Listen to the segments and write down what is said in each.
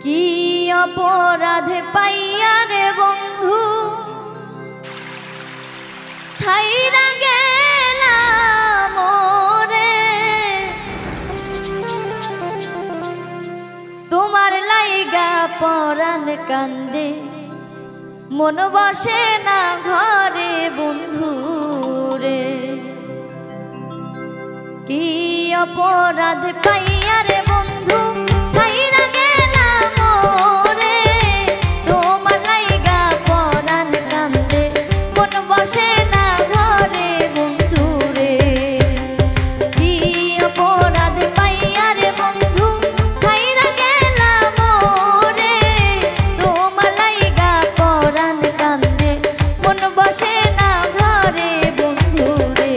কি অপরাধ পাইয়া রে বন্ধু ছাইরা গেলাম রে, তোমার লাইগা পরাণ কান্দে মন বসে না ঘরে বন্ধু রে। কি অপরাধ পাইয়া রে বন্ধু ছাইরা গেলাম রে, তোমার লাইগা পরাণ কান্দে মন বসে না ঘরে বন্ধু রে। কি অপরাধ পাইয়া রে বন্ধু ছাইরা গেলাম রে, তোমার লাইগা পরাণ কান্দে মন বসে না ঘরে বন্ধু রে।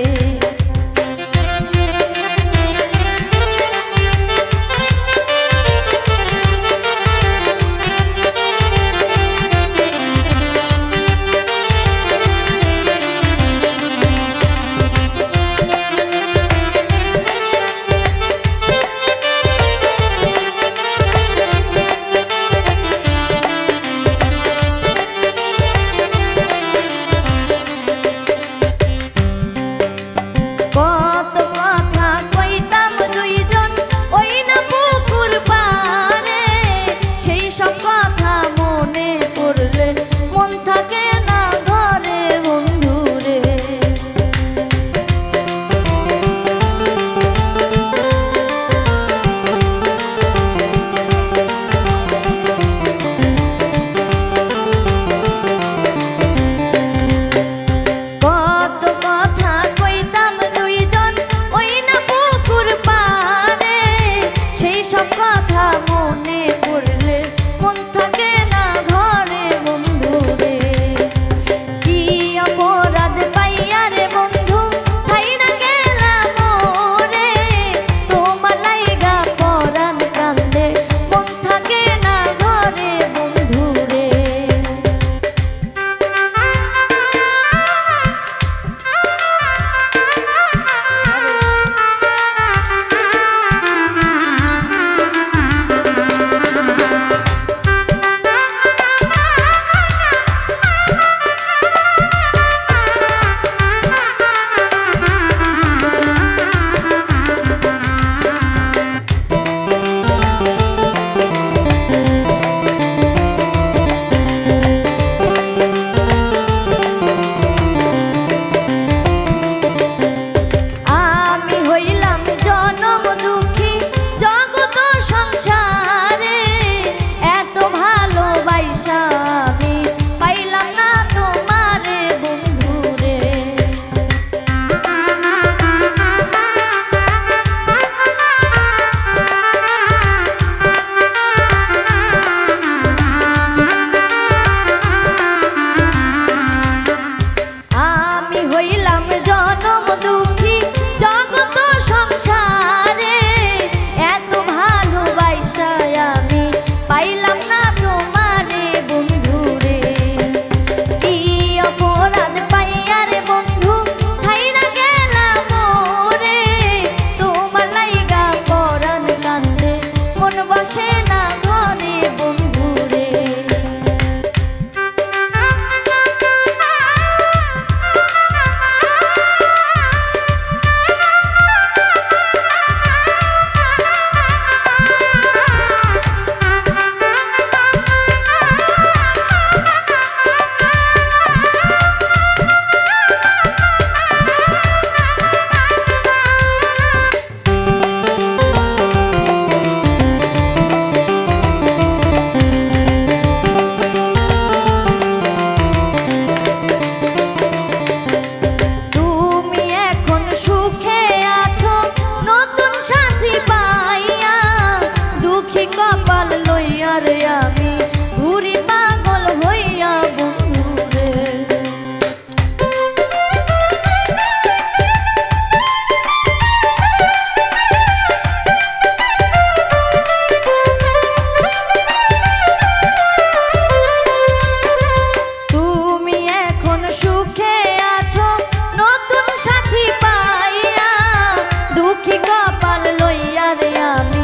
দুঃখী কপাল লইয়া রে আমি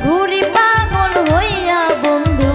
ঘুরি পাগল হইয়া বন্ধু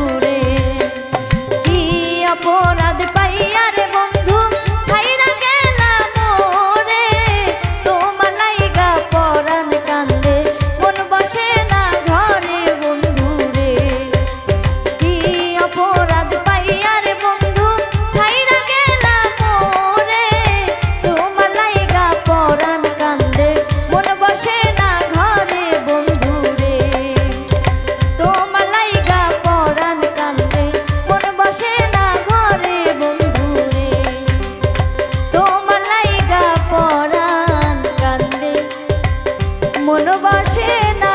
মন বসে না